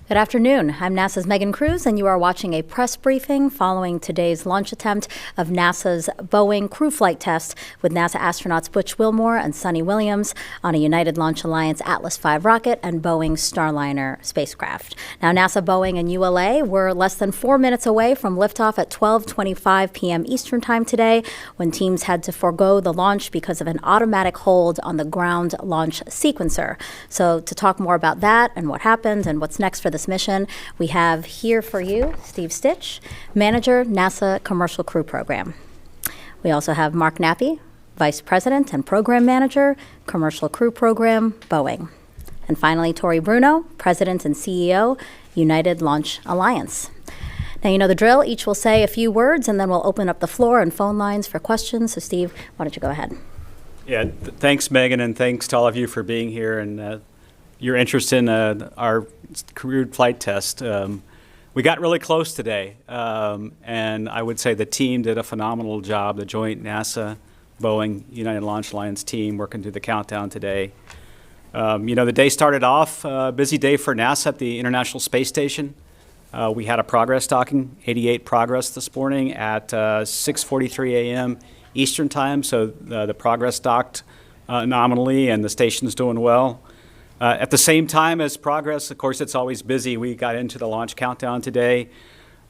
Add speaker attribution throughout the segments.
Speaker 1: Good afternoon. I'm NASA's Megan Cruz, and you are watching a press briefing following today's launch attempt of NASA's Boeing Crew Flight Test with NASA astronauts Butch Wilmore and Suni Williams on a United Launch Alliance Atlas V rocket and Boeing Starliner spacecraft. Now, NASA, Boeing, and ULA were less than 4 minutes away from liftoff at 12:25 p.m. Eastern Time today, when teams had to forego the launch because of an automatic hold on the ground launch sequencer. So to talk more about that and what happened and what's next for this mission, we have here for you Steve Stich, Manager, NASA Commercial Crew Program. We also have Mark Nappi, Vice President and Program Manager, Commercial Crew Program, Boeing. And finally, Tory Bruno, President and CEO, United Launch Alliance. Now, you know the drill. Each will say a few words, and then we'll open up the floor and phone lines for questions. So, Steve, why don't you go ahead?
Speaker 2: Yeah, thanks, Megan, and thanks to all of you for being here and your interest in our crewed flight test. We got really close today, and I would say the team did a phenomenal job, the joint NASA, Boeing, United Launch Alliance team working through the countdown today. The day started off a busy day for NASA at the International Space Station. We had a progress docking, 88 progress this morning at 6:43 a.m. Eastern Time, so the progress docked nominally and the station's doing well. At the same time as progress, of course, it's always busy. We got into the launch countdown today.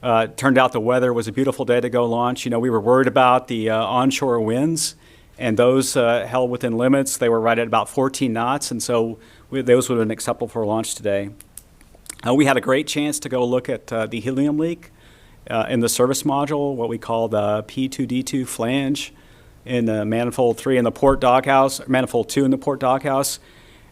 Speaker 2: Turned out the weather was a beautiful day to go launch. You know, we were worried about the onshore winds, and those held within limits. They were right at about 14 knots, and so those would have been acceptable for launch today. We had a great chance to go look at the helium leak in the service module, what we call the P2D2 flange in the manifold 3 in the port doghouse, manifold 2 in the port doghouse.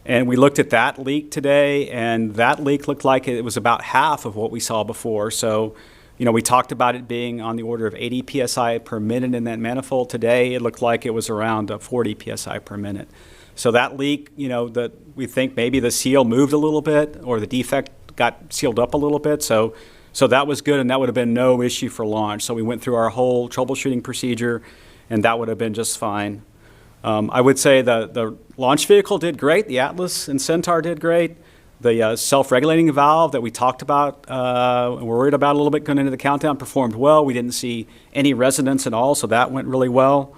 Speaker 2: And we looked at that leak today, and that leak looked like it was about half of what we saw before. So, you know, we talked about it being on the order of 80 psi per minute in that manifold. Today, it looked like it was around 40 psi per minute. So that leak, you know, that we think maybe the seal moved a little bit or the defect got sealed up a little bit. So that was good, and that would have been no issue for launch. So we went through our whole troubleshooting procedure, and that would have been just fine. I would say the launch vehicle did great. The Atlas and Centaur did great. The self-regulating valve that we talked about and were worried about a little bit going into the countdown performed well. We didn't see any resonance at all, so that went really well.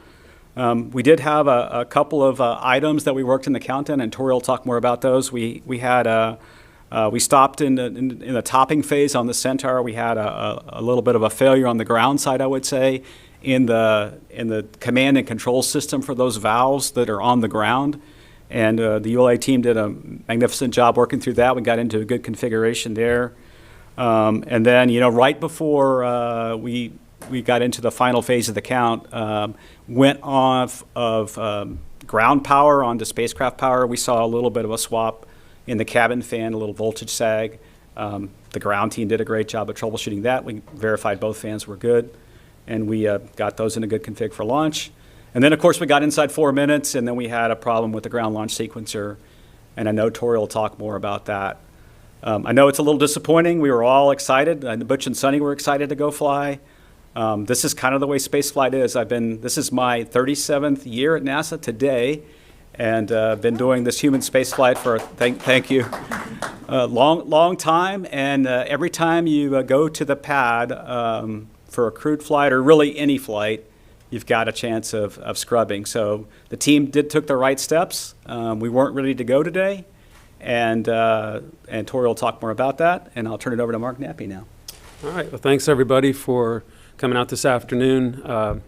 Speaker 2: We did have a couple of items that we worked in the countdown, and Tory will talk more about those. We stopped in the topping phase on the Centaur. We had a little bit of a failure on the ground side, I would say, in the command and control system for those valves that are on the ground. And the ULA team did a magnificent job working through that. We got into a good configuration there. And then, you know, right before we got into the final phase of the count, went off of ground power onto spacecraft power. We saw a little bit of a swap in the cabin fan, a little voltage sag. The ground team did a great job of troubleshooting that. We verified both fans were good, and we got those in a good config for launch. And then, of course, we got inside 4 minutes, and then we had a problem with the ground launch sequencer, and I know Tory will talk more about that. I know it's a little disappointing. We were all excited, and Butch and Suni were excited to go fly. This is kind of the way spaceflight is. This is my 37th year at NASA today, and been doing this human spaceflight for, thank you, a long time. And every time you go to the pad for a crewed flight, or really any flight, you've got a chance of scrubbing. So the team took the right steps. We weren't ready to go today, and Tory will talk more about that, and I'll turn it over to Mark Nappi now.
Speaker 3: All right, well, thanks everybody for coming out this afternoon.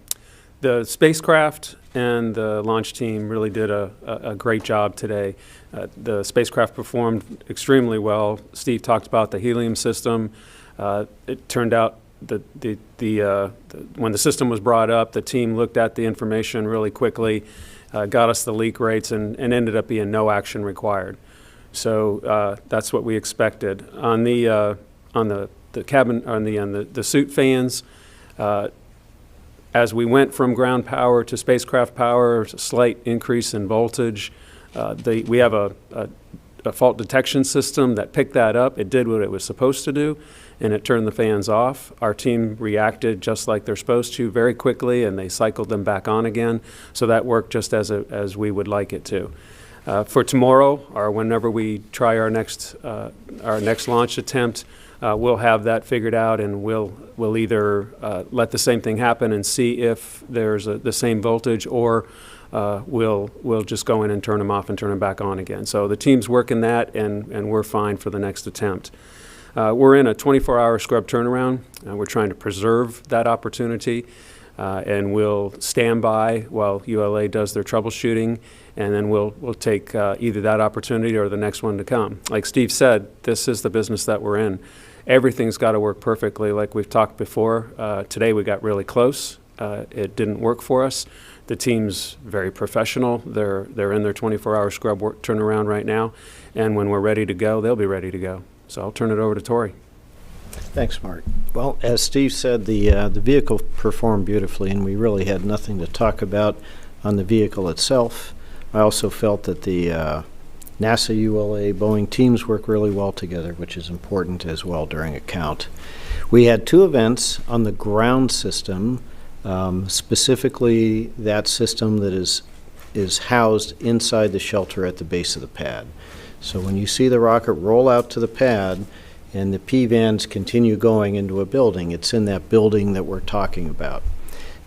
Speaker 3: The spacecraft and the launch team really did a great job today. The spacecraft performed extremely well. Steve talked about the helium system. It turned out that when the system was brought up, the team looked at the information really quickly, got us the leak rates, and ended up being no action required. So that's what we expected. On the cabin, on the suit fans, as we went from ground power to spacecraft power, a slight increase in voltage. We have a fault detection system that picked that up. It did what it was supposed to do, and it turned the fans off. Our team reacted just like they're supposed to very quickly, and they cycled them back on again. So that worked just as we would like it to. For tomorrow, or whenever we try our next launch attempt, we'll have that figured out, and we'll either let the same thing happen and see if there's the same voltage, or we'll just go in and turn them off and turn them back on again. So the team's working that, and we're fine for the next attempt. We're in a 24-hour scrub turnaround. We're trying to preserve that opportunity, and we'll stand by while ULA does their troubleshooting, and then we'll take either that opportunity or the next one to come. Like Steve said, this is the business that we're in. Everything's got to work perfectly, like we've talked before. Today we got really close. It didn't work for us. The team's very professional. They're in their 24-hour scrub work turnaround right now, and when we're ready to go, they'll be ready to go. So I'll turn it over to Tory.
Speaker 4: Thanks, Mark. Well, as Steve said, the vehicle performed beautifully, and we really had nothing to talk about on the vehicle itself. I also felt that the NASA, ULA, Boeing teams work really well together, which is important as well during a count. We had 2 events on the ground system, specifically that system that is housed inside the shelter at the base of the pad. So when you see the rocket roll out to the pad and the P-vans continue going into a building, it's in that building that we're talking about.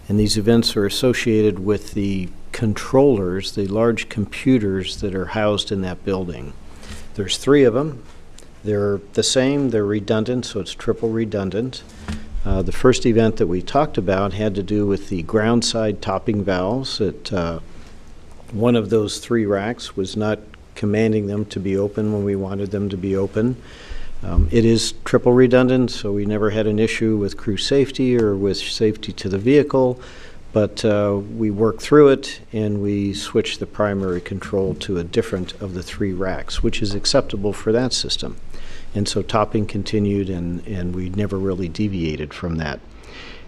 Speaker 4: And these events are associated with the controllers, the large computers that are housed in that building. There's 3 of them. They're the same, they're redundant, so it's triple redundant. The first event that we talked about had to do with the ground side topping valves. One of those 3 racks was not commanding them to be open when we wanted them to be open. It is triple redundant, so we never had an issue with crew safety or with safety to the vehicle, but we worked through it and we switched the primary control to a different of the 3 racks, which is acceptable for that system. And so topping continued, and we never really deviated from that.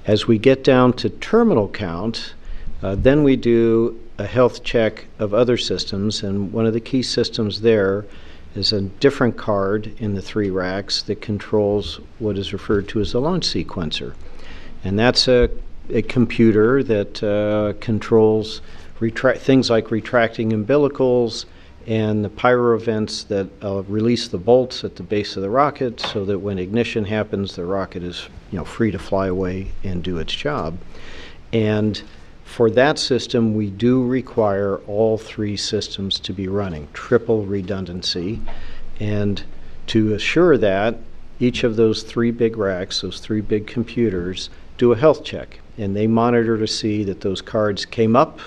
Speaker 4: As we get down to terminal count, then we do a health check of other systems, and one of the key systems there is a different card in the 3 racks that controls what is referred to as a launch sequencer. And that's a computer that controls things like retracting umbilicals and the pyro vents that release the bolts at the base of the rocket, so that when ignition happens, the rocket is free to fly away and do its job. And for that system, we do require all 3 systems to be running, triple redundancy. And to assure that, each of those 3 big racks, those 3 big computers, do a health check. And they monitor to see that those cards came up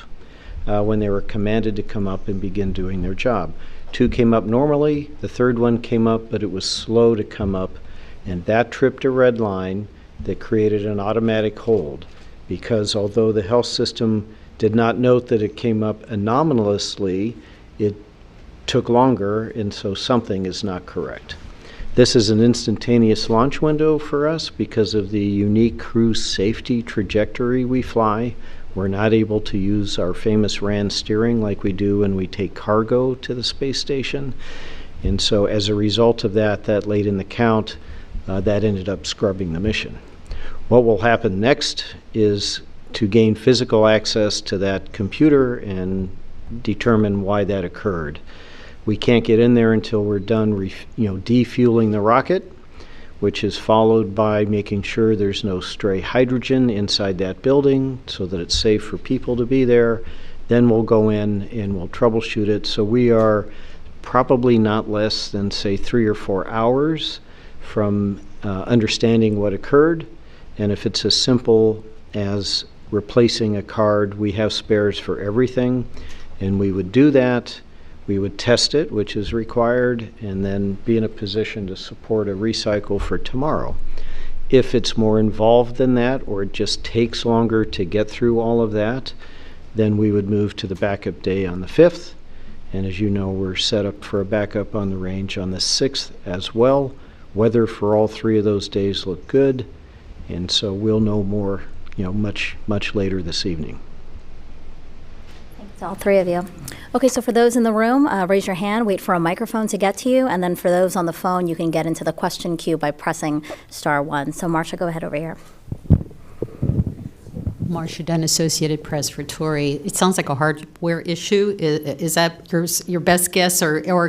Speaker 4: when they were commanded to come up and begin doing their job. 2 came up normally, the 3rd one came up, but it was slow to come up. And that tripped a red line that created an automatic hold, because although the health system did not note that it came up anomalously, it took longer, and so something is not correct. This is an instantaneous launch window for us because of the unique crew safety trajectory we fly. We're not able to use our famous RAN steering like we do when we take cargo to the space station. And so as a result of that late in the count, that ended up scrubbing the mission. What will happen next is to gain physical access to that computer and determine why that occurred. We can't get in there until we're done defueling the rocket, which is followed by making sure there's no stray hydrogen inside that building so that it's safe for people to be there. Then we'll go in and we'll troubleshoot it. So we are probably not less than, say, 3 or 4 hours from understanding what occurred. And if it's as simple as replacing a card, we have spares for everything. And we would do that. We would test it, which is required, and then be in a position to support a recycle for tomorrow. If it's more involved than that, or it just takes longer to get through all of that, then we would move to the backup day on the 5th. And as you know, we're set up for a backup on the range on the 6th as well. Weather for all 3 of those days look good. And so we'll know more, much later this evening.
Speaker 1: Thanks, all 3 of you. Okay, so for those in the room, raise your hand, wait for a microphone to get to you, and then for those on the phone, you can get into the question queue by pressing *1. So Marsha, go ahead over here.
Speaker 5: Marcia Dunn, Associated Press for Tory. It sounds like a hardware issue. Is that your best guess, or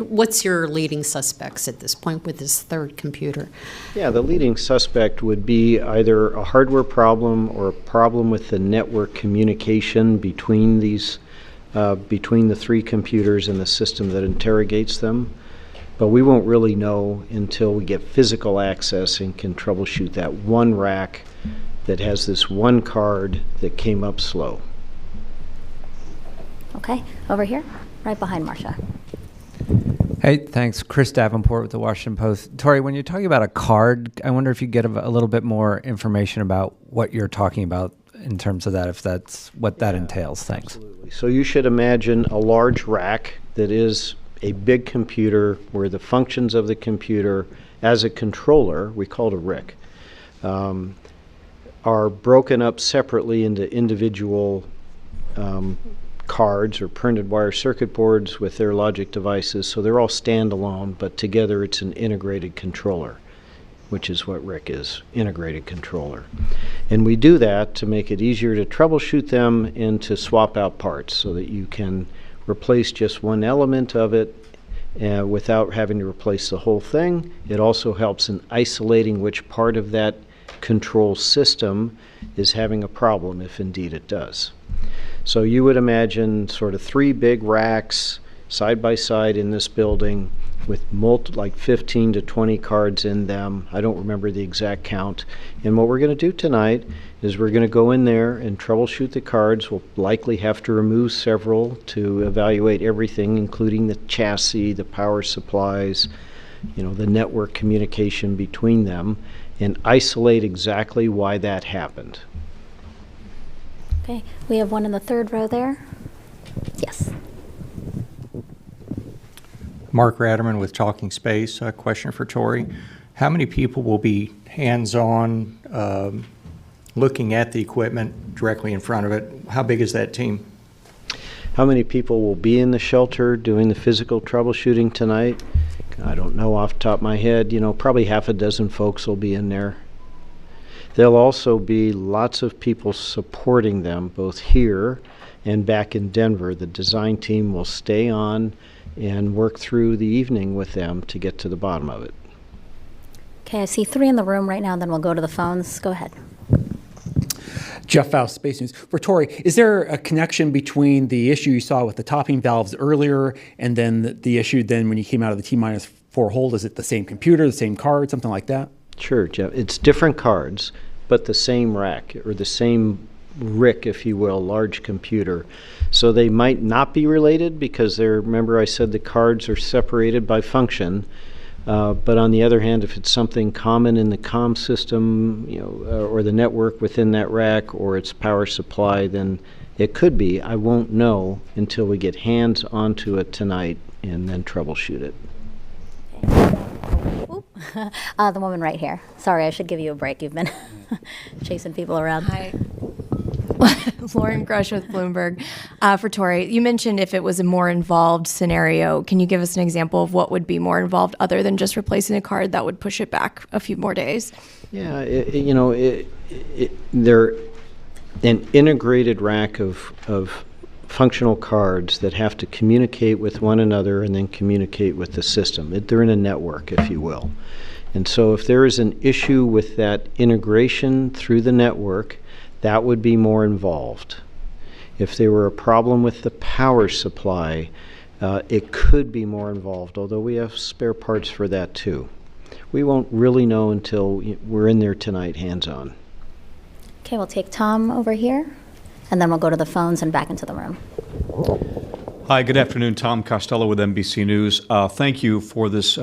Speaker 5: what's your leading suspects at this point with this third computer?
Speaker 4: Yeah, the leading suspect would be either a hardware problem or a problem with the network communication between these, between the three computers and the system that interrogates them. But we won't really know until we get physical access and can troubleshoot that one rack that has this one card that came up slow.
Speaker 1: Okay, over here, right behind Marcia.
Speaker 6: Hey, thanks. Chris Davenport with the Washington Post. Tory, when you're talking about a card, I wonder if you get a little bit more information about what you're talking about in terms of that, if that's what that entails. Thanks.
Speaker 4: Absolutely. So you should imagine a large rack that is a big computer where the functions of the computer as a controller, we call it a RIC, are broken up separately into individual cards or printed wire circuit boards with their logic devices. So they're all standalone, but together it's an integrated controller, which is what RIC is, integrated controller. And we do that to make it easier to troubleshoot them and to swap out parts so that you can replace just one element of it without having to replace the whole thing. It also helps in isolating which part of that control system is having a problem, if indeed it does. So you would imagine sort of three big racks side by side in this building with like 15 to 20 cards in them. I don't remember the exact count. And what we're going to do tonight is we're going to go in there and troubleshoot the cards. We'll likely have to remove several to evaluate everything, including the chassis, the power supplies, the network communication between them, and isolate exactly why that happened.
Speaker 1: Okay, we have one in the third row there. Yes.
Speaker 7: Mark Ratterman with Talking Space. A question for Tory. How many people will be hands-on looking at the equipment directly in front of it? How big is that team?
Speaker 4: How many people will be in the shelter doing the physical troubleshooting tonight? I don't know off the top of my head. Probably half a dozen folks will be in there. There'll also be lots of people supporting them, both here and back in Denver. The design team will stay on and work through the evening with them to get to the bottom of it.
Speaker 1: Okay, I see three in the room right now, then we'll go to the phones. Go ahead.
Speaker 8: Jeff Faust, Space News. For Tory, is there a connection between the issue you saw with the topping valves earlier and then the issue then when you came out of the T-4 hold? Is it the same computer, the same card, something like that?
Speaker 4: Sure, Jeff. It's different cards, but the same rack, or the same RIC, if you will, large computer. So they might not be related because remember I said the cards are separated by function. But on the other hand, if it's something common in the comm system, or the network within that rack, or its power supply, then it could be. I won't know until we get hands onto it tonight and then troubleshoot it.
Speaker 1: The woman right here. Sorry, I should give you a break. You've been chasing people around.
Speaker 9: Hi. Lauren Grush with Bloomberg. For Tory, you mentioned if it was a more involved scenario. Can you give us an example of what would be more involved other than just replacing a card that would push it back a few more days?
Speaker 4: Yeah, they're an integrated rack of functional cards that have to communicate with one another and then communicate with the system. They're in a network, if you will. And so if there is an issue with that integration through the network, that would be more involved. If there were a problem with the power supply, it could be more involved, although we have spare parts for that too. We won't really know until we're in there tonight, hands-on.
Speaker 1: Okay, we'll take Tom over here, and then we'll go to the phones and back into the room.
Speaker 10: Hi, good afternoon. Tom Costello with NBC News. Thank you for this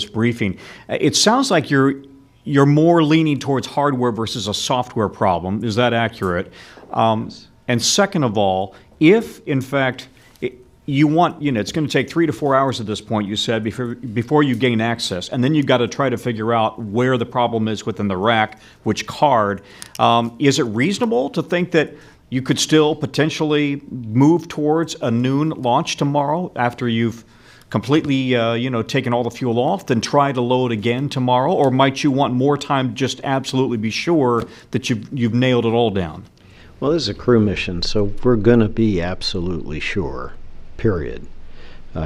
Speaker 10: briefing. It sounds like you're more leaning towards hardware versus a software problem. Is that accurate? And second of all, if in fact you want, it's going to take 3 to 4 hours at this point, you said, before you gain access, and then you've got to try to figure out where the problem is within the rack, which card. Is it reasonable to think that you could still potentially move towards a noon launch tomorrow after you've completely, taken all the fuel off, then try to load again tomorrow? Or might you want more time to just absolutely be sure that you've nailed it all down?
Speaker 4: Well, this is a crew mission, so we're going to be absolutely sure, period.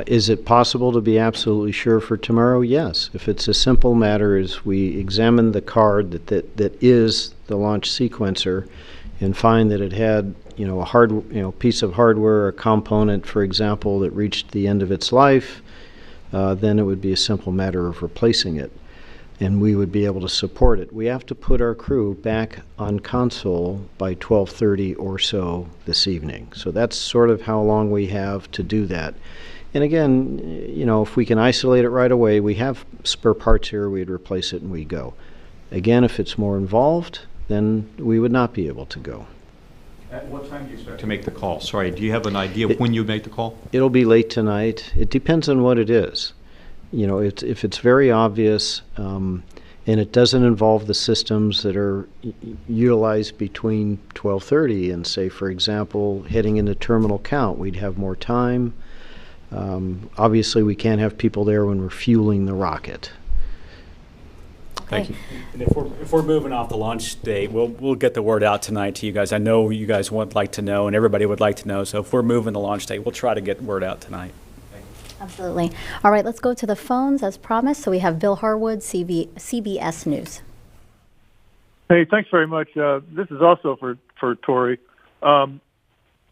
Speaker 4: Is it possible to be absolutely sure for tomorrow? Yes. If it's a simple matter as we examine the card that is the launch sequencer and find that it had, a piece of hardware, a component, for example, that reached the end of its life, then it would be a simple matter of replacing it, and we would be able to support it. We have to put our crew back on console by 12:30 or so this evening. So that's sort of how long we have to do that. And again, if we can isolate it right away, we have spare parts here, we'd replace it and we go. Again, if it's more involved, then we would not be able to go.
Speaker 10: At what time do you expect to make the call? Sorry, do you have an idea of when you make the call?
Speaker 4: It'll be late tonight. It depends on what it is. If it's very obvious and it doesn't involve the systems that are utilized between 12:30 and, say, for example, heading into terminal count, we'd have more time. Obviously, we can't have people there when we're fueling the rocket.
Speaker 2: Thank you. And if we're moving off the launch date, we'll get the word out tonight to you guys. I know you guys would like to know, and everybody would like to know. So if we're moving the launch date, we'll try to get word out tonight.
Speaker 1: Absolutely. All right, let's go to the phones as promised. So we have Bill Harwood, CBS News.
Speaker 11: Hey, thanks very much. This is also for Tory.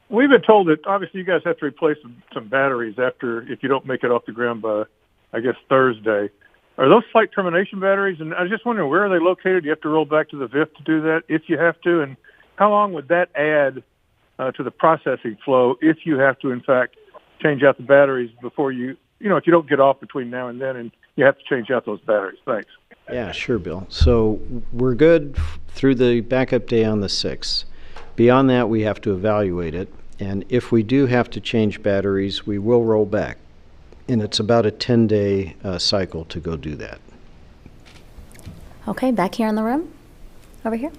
Speaker 11: We've been told that obviously you guys have to replace some batteries if you don't make it off the ground by, I guess, Thursday. Are those flight termination batteries? And I was just wondering, where are they located? Do you have to roll back to the VIF to do that if you have to? And how long would that add to the processing flow if you have to, in fact, change out the batteries before if you don't get off between now and then and you have to change out those batteries? Thanks.
Speaker 4: Yeah, sure, Bill. So we're good through the backup day on the 6th. Beyond that, we have to evaluate it. And if we do have to change batteries, we will roll back. And it's about a 10-day cycle to go do that.
Speaker 1: Okay, back here in the room. Over here.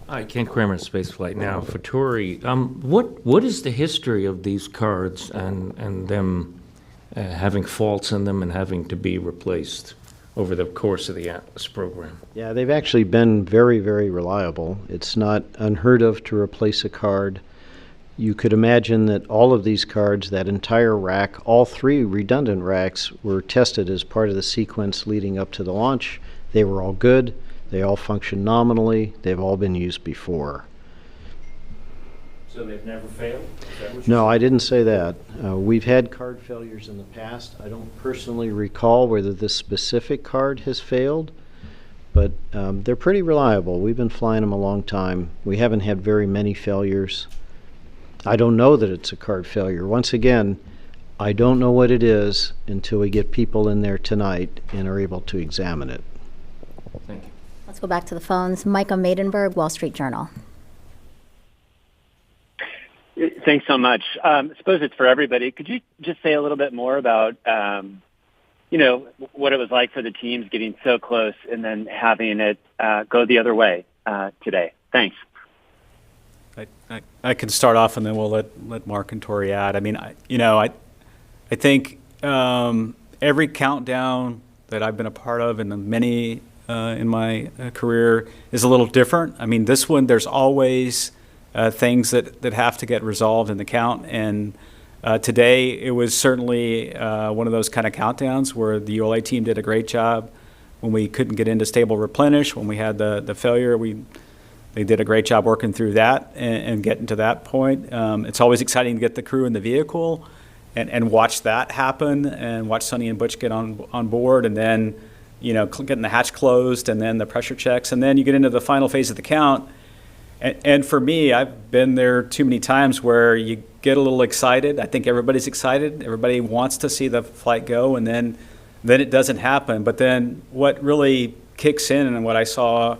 Speaker 12: Hi, Ken Kramer, Spaceflight Now. For Tory, what is the history of these cards and them having faults in them and having to be replaced over the course of the Atlas program?
Speaker 4: Yeah, they've actually been very, very reliable. It's not unheard of to replace a card. You could imagine that all of these cards, that entire rack, all 3 redundant racks, were tested as part of the sequence leading up to the launch. They were all good. They all function nominally. They've all been used before.
Speaker 12: So they've never failed?
Speaker 4: No, I didn't say that. We've had card failures in the past. I don't personally recall whether this specific card has failed, but they're pretty reliable. We've been flying them a long time. We haven't had very many failures. I don't know that it's a card failure. Once again, I don't know what it is until we get people in there tonight and are able to examine it.
Speaker 12: Thank you.
Speaker 1: Let's go back to the phones. Micah Maidenberg, Wall Street Journal.
Speaker 13: Thanks so much. I suppose it's for everybody. Could you just say a little bit more about, what it was like for the teams getting so close and then having it go the other way today? Thanks.
Speaker 2: I can start off, and then we'll let Mark and Tory add. I mean, I think every countdown that I've been a part of, and many in my career, is a little different. I mean, this one, there's always things that have to get resolved in the count, and today it was certainly one of those kind of countdowns where the ULA team did a great job. When we couldn't get into stable replenish, when we had the failure, they did a great job working through that and getting to that point. It's always exciting to get the crew in the vehicle and watch that happen, and watch Sonny and Butch get on board, and then getting the hatch closed, and then the pressure checks, and then you get into the final phase of the count. And for me, I've been there too many times where you get a little excited. I think everybody's excited. Everybody wants to see the flight go, and then it doesn't happen. But then what really kicks in, and what I saw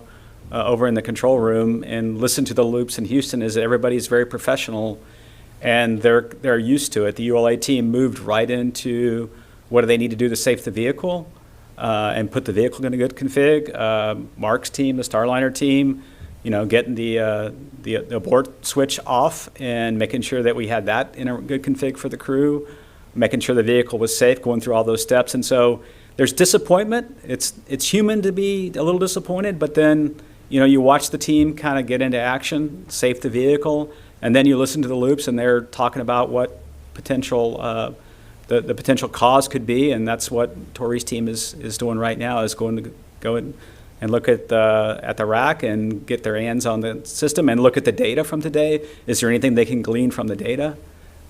Speaker 2: over in the control room and listen to the loops in Houston, is that everybody's very professional, and they're used to it. The ULA team moved right into what do they need to do to safe the vehicle and put the vehicle in a good config. Mark's team, the Starliner team, getting the abort switch off and making sure that we had that in a good config for the crew. making sure the vehicle was safe, going through all those steps. And so there's disappointment. It's human to be a little disappointed, but then, you watch the team kind of get into action, safe the vehicle, and then you listen to the loops, and they're talking about what potential the potential cause could be, and that's what Tory's team is doing right now, is going to go and look at the rack and get their hands on the system and look at the data from today. Is there anything they can glean from the data?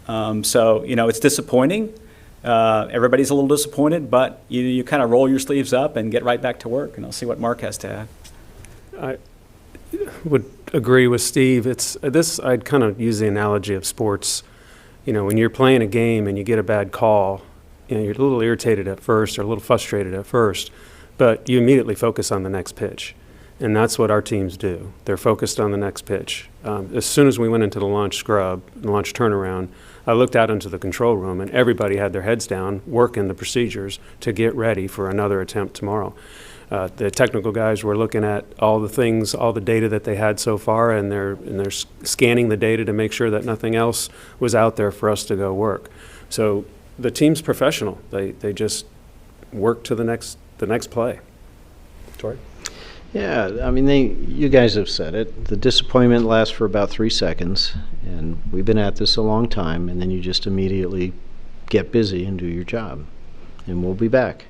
Speaker 2: So it's disappointing. Everybody's a little disappointed, but you kind of roll your sleeves up and get right back to work, and I'll see what Mark has to add.
Speaker 3: I would agree with Steve. I'd kind of use the analogy of sports. When you're playing a game and you get a bad call, you're a little irritated at first or a little frustrated at first, but you immediately focus on the next pitch. And that's what our teams do. They're focused on the next pitch. As soon as we went into the launch scrub, launch turnaround, I looked out into the control room, and everybody had their heads down, working the procedures to get ready for another attempt tomorrow. The technical guys were looking at all the things, all the data that they had so far, and they're scanning the data to make sure that nothing else was out there for us to go work. So the team's professional. They just work to the next play. Tory?
Speaker 4: Yeah, you guys have said it. The disappointment lasts for about 3 seconds, and we've been at this a long time, and then you just immediately get busy and do your job. And we'll be back.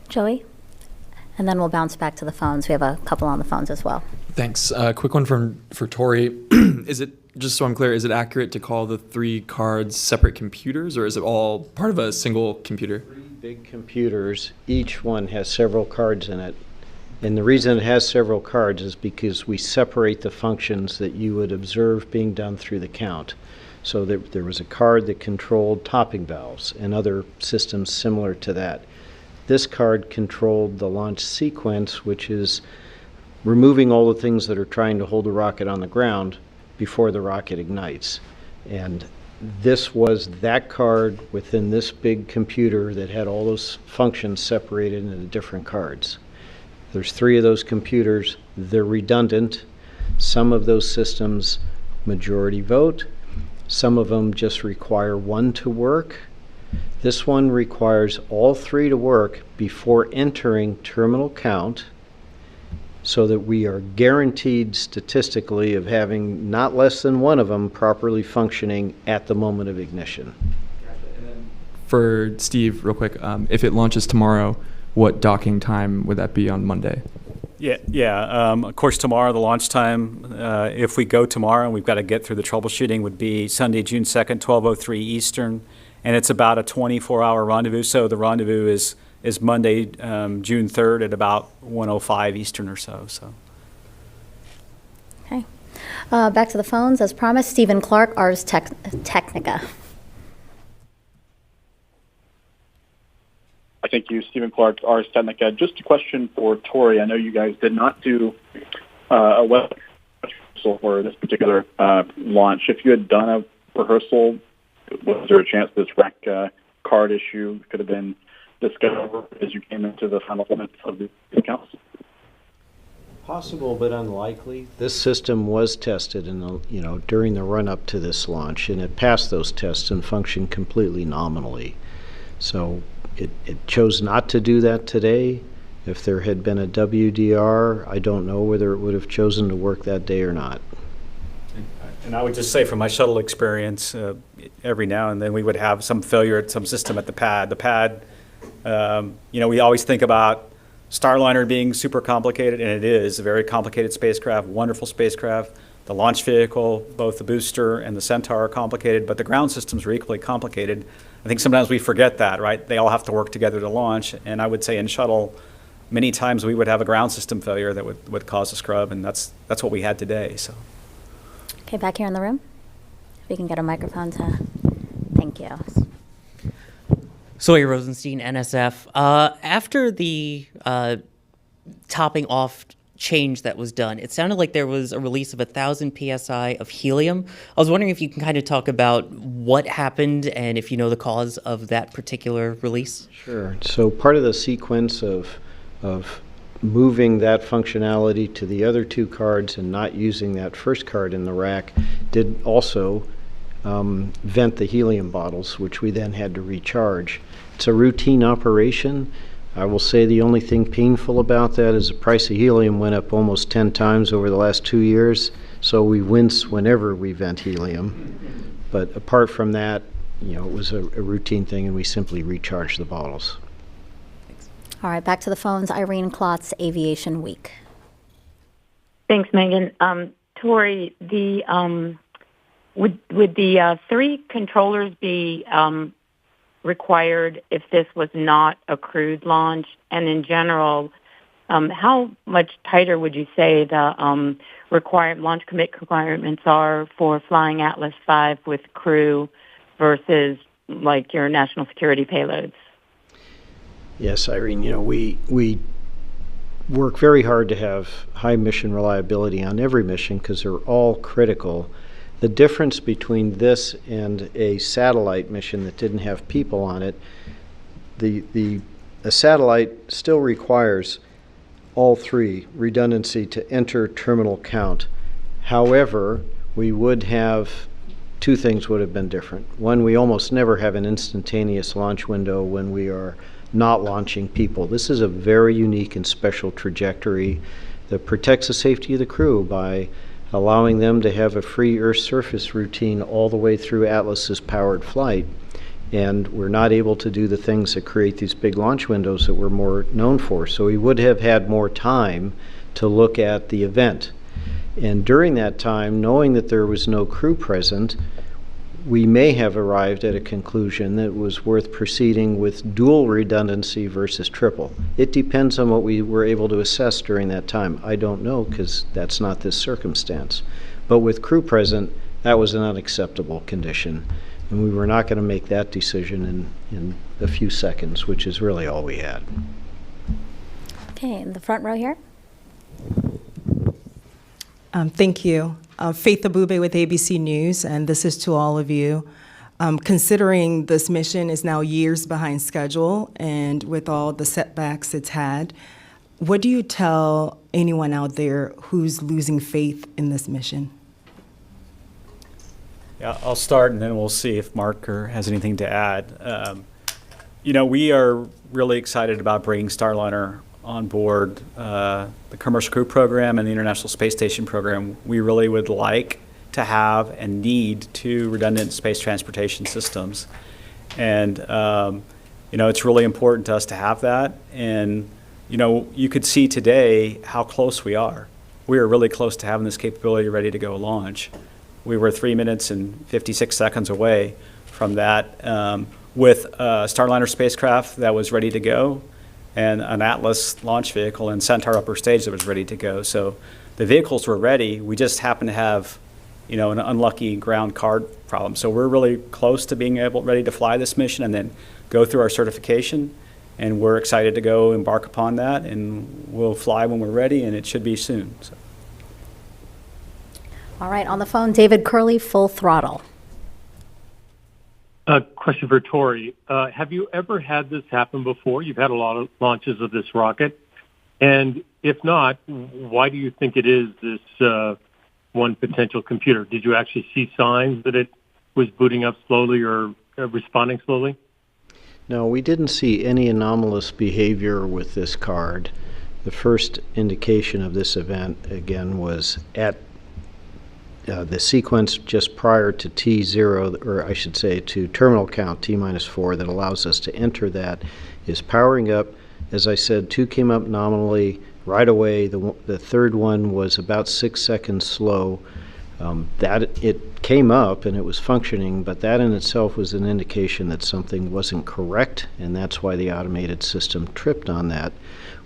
Speaker 1: Joey? And then we'll bounce back to the phones. We have a couple on the phones as well.
Speaker 14: Thanks. Quick one for Tory. Is it, just so I'm clear, is it accurate to call the 3 cards separate computers, or is it all part of a single computer?
Speaker 4: 3 big computers. Each one has several cards in it. And the reason it has several cards is because we separate the functions that you would observe being done through the count. So there was a card that controlled topping valves and other systems similar to that. This card controlled the launch sequence, which is removing all the things that are trying to hold the rocket on the ground before the rocket ignites. And this was that card within this big computer that had all those functions separated into different cards. There's 3 of those computers. They're redundant. Some of those systems majority vote. Some of them just require 1 to work. This one requires all 3 to work before entering terminal count, so that we are guaranteed statistically of having not less than 1 of them properly functioning at the moment of ignition.
Speaker 14: For Steve, real quick, if it launches tomorrow, what docking time would that be on Monday?
Speaker 2: Yeah. Of course, tomorrow, the launch time, if we go tomorrow and we've got to get through the troubleshooting, would be Sunday, June 2nd, 12:03 Eastern. And it's about a 24-hour rendezvous. So the rendezvous is Monday, June 3rd at about 1:05 Eastern or so.
Speaker 1: Okay. Back to the phones. As promised, Stephen Clark, Ars Technica.
Speaker 15: Thank you, Stephen Clark, Ars Technica. Just a question for Tory. I know you guys did not do a web rehearsal for this particular launch. If you had done a rehearsal, was there a chance this rack card issue could have been discovered as you came into the final limits of the accounts?
Speaker 4: Possible, but unlikely. This system was tested during the run-up to this launch, and it passed those tests and functioned completely nominally. So it chose not to do that today. If there had been a WDR, I don't know whether it would have chosen to work that day or not.
Speaker 2: And I would just say from my shuttle experience, every now and then we would have some failure at some system at the pad. The pad, we always think about Starliner being super complicated, and it is a very complicated spacecraft, wonderful spacecraft. The launch vehicle, both the booster and the Centaur are complicated, but the ground systems are equally complicated. I think sometimes we forget that, right? They all have to work together to launch, and I would say in shuttle, many times we would have a ground system failure that would cause a scrub, and that's what we had today. So.
Speaker 1: Okay, back here in the room. If we can get a microphone to, thank you.
Speaker 16: Sawyer Rosenstein, NSF. After the topping off change that was done, it sounded like there was a release of 1,000 psi of helium. I was wondering if you can kind of talk about what happened and if you know the cause of that particular release.
Speaker 4: Sure. So part of the sequence of moving that functionality to the other 2 cards and not using that first card in the rack did also vent the helium bottles, which we then had to recharge. It's a routine operation. I will say the only thing painful about that is the price of helium went up almost 10 times over the last 2 years, so we wince whenever we vent helium. But apart from that, it was a routine thing, and we simply recharged the bottles.
Speaker 1: All right, back to the phones. Irene Klotz, Aviation Week.
Speaker 17: Thanks, Megan. Tory, would the 3 controllers be required if this was not a crewed launch? And in general, how much tighter would you say the launch commit requirements are for flying Atlas V with crew versus like your national security payloads?
Speaker 4: Yes, Irene, we work very hard to have high mission reliability on every mission because they're all critical. The difference between this and a satellite mission that didn't have people on it, a satellite still requires all 3 redundancy to enter terminal count. However, we would have 2 things would have been different. One, we almost never have an instantaneous launch window when we are not launching people. This is a very unique and special trajectory that protects the safety of the crew by allowing them to have a free Earth surface routine all the way through Atlas's powered flight. And we're not able to do the things that create these big launch windows that we're more known for. So we would have had more time to look at the event. And during that time, knowing that there was no crew present, we may have arrived at a conclusion that it was worth proceeding with dual redundancy versus triple. It depends on what we were able to assess during that time. I don't know because that's not this circumstance. But with crew present, that was an unacceptable condition. And we were not going to make that decision in a few seconds, which is really all we had.
Speaker 1: Okay, in the front row here.
Speaker 18: Thank you. Faith Abube with ABC News, and this is to all of you. Considering this mission is now years behind schedule and with all the setbacks it's had, what do you tell anyone out there who's losing faith in this mission?
Speaker 2: Yeah, I'll start and then we'll see if Mark has anything to add. We are really excited about bringing Starliner on board the Commercial Crew Program and the International Space Station Program. We really would like to have and need 2 redundant space transportation systems. And, it's really important to us to have that. And, you could see today how close we are. We are really close to having this capability ready to go launch. We were 3 minutes and 56 seconds away from that with a Starliner spacecraft that was ready to go and an Atlas launch vehicle and Centaur upper stage that was ready to go. So the vehicles were ready. We just happened to have, an unlucky ground card problem. So we're really close to being ready to fly this mission and then go through our certification. And we're excited to go embark upon that. And we'll fly when we're ready, and it should be soon. So.
Speaker 1: All right, on the phone, David Curley, Full Throttle.
Speaker 19: Question for Tory. Have you ever had this happen before? You've had a lot of launches of this rocket. And if not, why do you think it is this one potential computer? Did you actually see signs that it was booting up slowly or responding slowly?
Speaker 4: No, we didn't see any anomalous behavior with this card. The first indication of this event, again, was at the sequence just prior to T0, or I should say to terminal count T-4 that allows us to enter that, is powering up. As I said, 2 came up nominally right away. The third one was about 6 seconds slow. That it came up and it was functioning, but that in itself was an indication that something wasn't correct, and that's why the automated system tripped on that.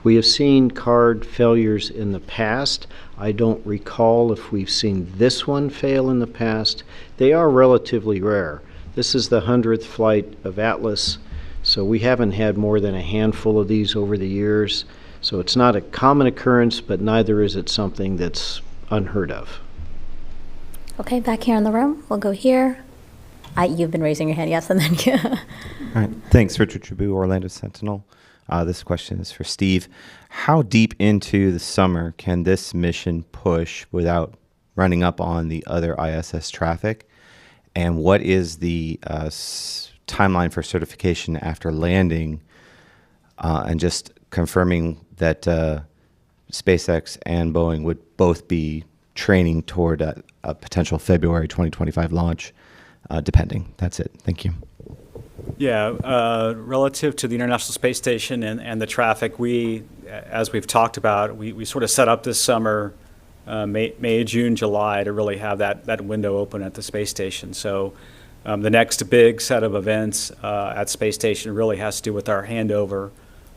Speaker 4: We have seen card failures in the past. I don't recall if we've seen this one fail in the past. They are relatively rare. This is the 100th flight of Atlas, so we haven't had more than a handful of these over the years. So it's not a common occurrence, but neither is it something that's unheard of.
Speaker 1: Okay, back here in the room. We'll go here. You've been raising your hand, yes, and then
Speaker 20: All right, thanks, Richard Tribou, Orlando Sentinel. This question is for Steve. How deep into the summer can this mission push without running up on the other ISS traffic? And what is the timeline for certification after landing? And just confirming that SpaceX and Boeing would both be training toward a potential February 2025 launch, depending. That's it. Thank you.
Speaker 2: Yeah, relative to the International Space Station and the traffic, as we've talked about, we sort of set up this summer, May, June, July, to really have that window open at the space station. So the next big set of events at Space Station really has to do with our handover,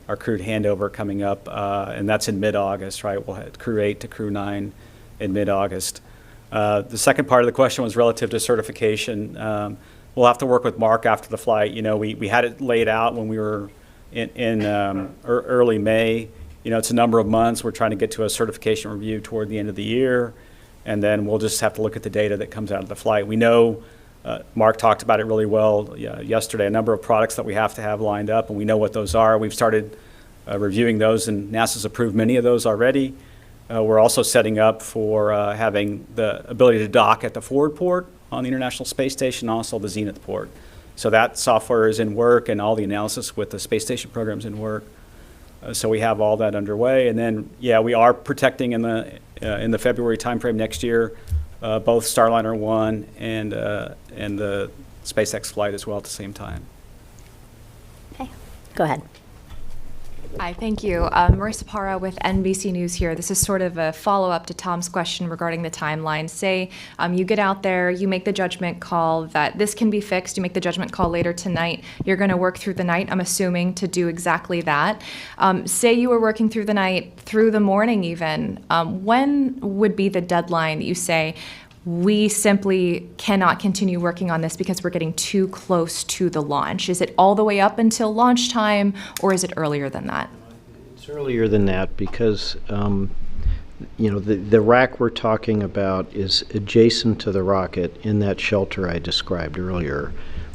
Speaker 2: our crewed handover coming up, and that's in mid-August, right? We'll have Crew 8 to Crew 9 in mid-August. The second part of the question was relative to certification. We'll have to work with Mark after the flight. You know, we had it laid out when we were in early May. You know, it's a number of months. We're trying to get to a certification review toward the end of the year, and then we'll just have to look at the data that comes out of the flight. We know, Mark talked about it really well yesterday, a number of products that we have to have lined up, and we know what those are. We've started reviewing those, and NASA's approved many of those already. We're also setting up for having the ability to dock at the forward port on the International Space Station, also the Zenith port. So that software is in work, and all the analysis with the space station program's in work. So we have all that underway, and then we are protecting in the February timeframe next year, both Starliner 1 and the SpaceX flight as well at the same time.
Speaker 1: Okay, go ahead.
Speaker 9: Hi, thank you. Marissa Parra with NBC News here. This is sort of a follow-up to Tom's question regarding the timeline. Say you get out there, you make the judgment call that this can be fixed, you make the judgment call later tonight, you're going to work through the night, I'm assuming, to do exactly that. Say you were working through the night, through the morning even, when would be the deadline that you say, we simply cannot continue working on this because we're getting too close to the launch? Is it all the way up until launch time, or is it earlier than that?
Speaker 4: It's earlier than that because, you know, the rack we're talking about is adjacent to the rocket in that shelter I described earlier,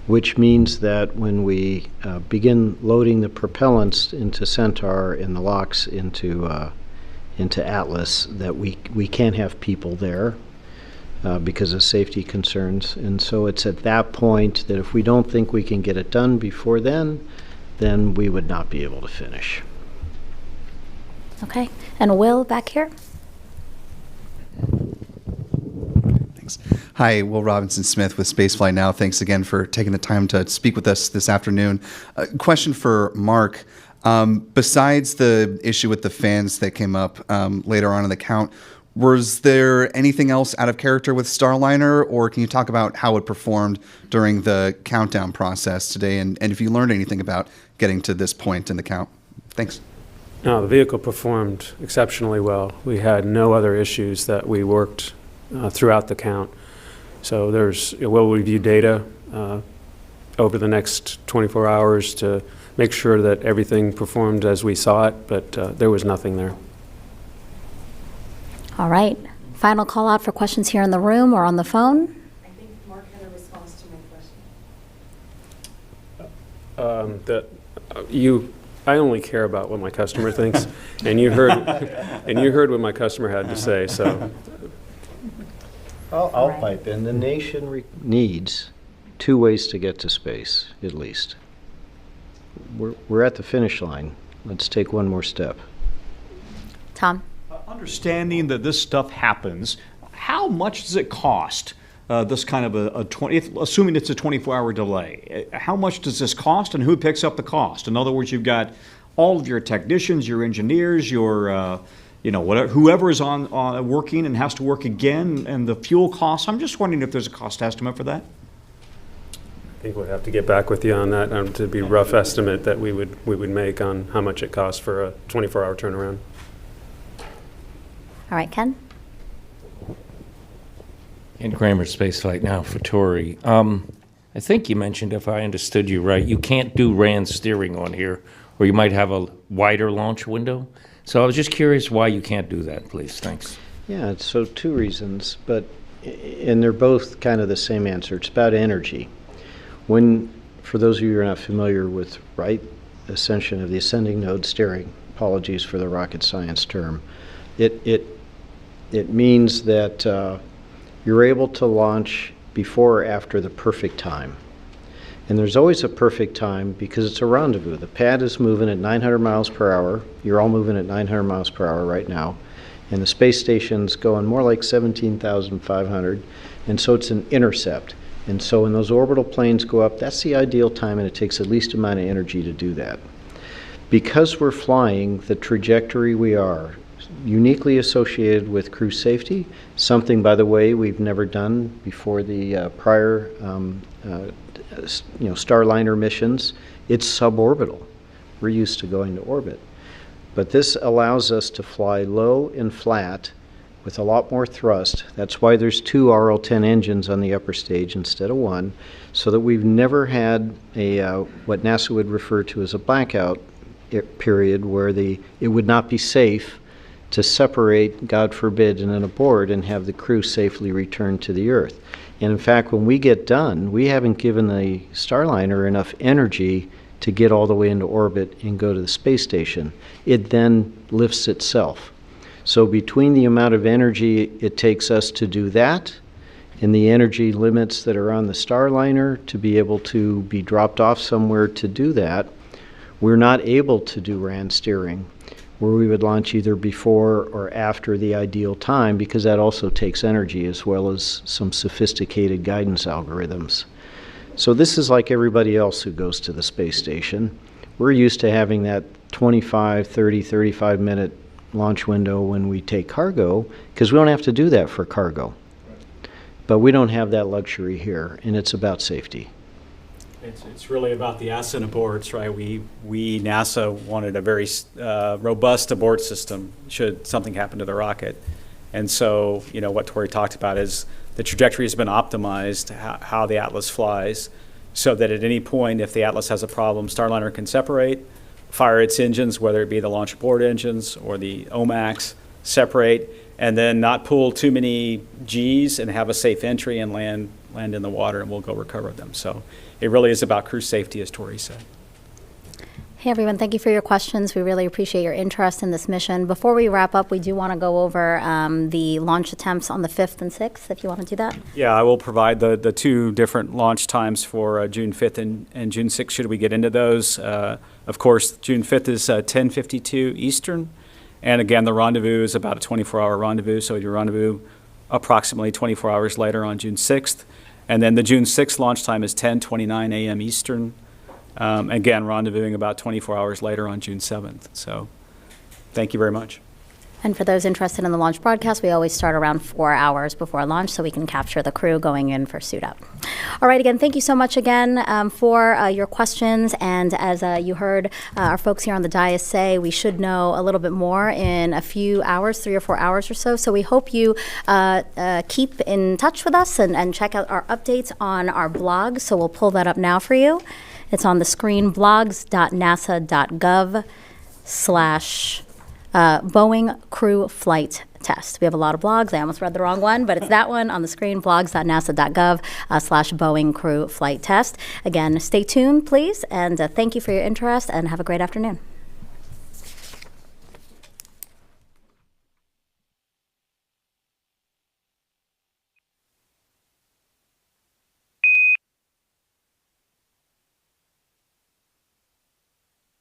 Speaker 4: which means that when we begin loading the propellants into Centaur and the LOX into Atlas, that we can't have people there. Because of safety concerns. And so it's at that point that if we don't think we can get it done before then we would not be able to finish.
Speaker 1: Okay, and Will back here.
Speaker 21: Thanks. Hi, Will Robinson Smith with Spaceflight Now. Thanks again for taking the time to speak with us this afternoon. Question for Mark. Besides the issue with the fans that came up later on in the count, was there anything else out of character with Starliner, or can you talk about how it performed during the countdown process today, and if you learned anything about getting to this point in the count? Thanks.
Speaker 3: No, the vehicle performed exceptionally well. We had no other issues that we worked throughout the count. So we'll review data over the next 24 hours to make sure that everything performed as we saw it, but there was nothing there.
Speaker 1: All right. Final call out for questions here in the room or on the phone.
Speaker 18: I think Mark had a response to my question.
Speaker 3: I only care about what my customer thinks, and you heard what my customer had to say. So
Speaker 4: I'll pipe in. The nation needs 2 ways to get to space, at least. We're at the finish line. Let's take one more step.
Speaker 1: Tom?
Speaker 10: Understanding that this stuff happens, how much does it cost? This kind of assuming it's a 24-hour delay, how much does this cost, and who picks up the cost? In other words, you've got all of your technicians, your engineers, your whoever is on working and has to work again, and the fuel costs. I'm just wondering if there's a cost estimate for that.
Speaker 3: I think we'll have to get back with you on that to be a rough estimate that we would make on how much it costs for a 24-hour turnaround.
Speaker 1: All right, Ken?
Speaker 12: Ken Kramer, Spaceflight Now for Tory. I think you mentioned, if I understood you right, you can't do RAN steering on here, or you might have a wider launch window. So I was just curious why you can't do that, please. Thanks.
Speaker 4: Yeah, so 2 reasons, and they're both kind of the same answer. It's about energy. For those of you who are not familiar with ascension of the ascending node steering, apologies for the rocket science term, it means that you're able to launch before or after the perfect time. And there's always a perfect time because it's a rendezvous. The pad is moving at 900 miles per hour. You're all moving at 900 miles per hour right now. And the space station's going more like 17,500. And so it's an intercept. And so when those orbital planes go up, that's the ideal time, and it takes the least amount of energy to do that. Because we're flying the trajectory we are, uniquely associated with crew safety, something, by the way, we've never done before the prior Starliner missions. It's suborbital. We're used to going to orbit. But this allows us to fly low and flat with a lot more thrust. That's why there's 2 RL-10 engines on the upper stage instead of 1, so that we've never had a what NASA would refer to as a blackout period where it would not be safe to separate, God forbid, in an abort and have the crew safely return to the Earth. And in fact, when we get done, we haven't given the Starliner enough energy to get all the way into orbit and go to the space station. It then lifts itself. So between the amount of energy it takes us to do that and the energy limits that are on the Starliner to be able to be dropped off somewhere to do that, we're not able to do RAN steering, where we would launch either before or after the ideal time, because that also takes energy as well as some sophisticated guidance algorithms. So this is like everybody else who goes to the space station. We're used to having that 25, 30, 35-minute launch window when we take cargo, because we don't have to do that for cargo. But we don't have that luxury here, and it's about safety.
Speaker 2: It's really about the ascent aborts, right? We NASA wanted a very robust abort system should something happen to the rocket. And so, what Tory talked about is the trajectory has been optimized, how the Atlas flies, so that at any point, if the Atlas has a problem, Starliner can separate, fire its engines, whether it be the launch abort engines or the OMAX, separate, and then not pull too many Gs and have a safe entry and land in the water, and we'll go recover them. So it really is about crew safety, as Tory said.
Speaker 1: Hey everyone, thank you for your questions. We really appreciate your interest in this mission. Before we wrap up, we do want to go over the launch attempts on the 5th and 6th, if you want to do that.
Speaker 2: Yeah, I will provide the 2 different launch times for June 5th and June 6th, should we get into those. Of course, June 5th is 10:52 Eastern, and again, the rendezvous is about a 24-hour rendezvous, so you rendezvous approximately 24 hours later on June 6th. And then the June 6th launch time is 10:29 a.m. Eastern. Again, rendezvousing about 24 hours later on June 7th. So thank you very much.
Speaker 1: And for those interested in the launch broadcast, we always start around 4 hours before launch so we can capture the crew going in for suit up. All right, again, thank you so much again for your questions. And as you heard our folks here on the dais say, we should know a little bit more in a few hours, 3 or 4 hours or so. So we hope you keep in touch with us and check out our updates on our blog. So we'll pull that up now for you. It's on the screen, blogs.nasa.gov/Boeing Crew Flight Test. We have a lot of blogs. I almost read the wrong one, but it's that one on the screen, blogs.nasa.gov/Boeing Crew Flight Test. Again, stay tuned, please, and thank you for your interest, and have a great afternoon.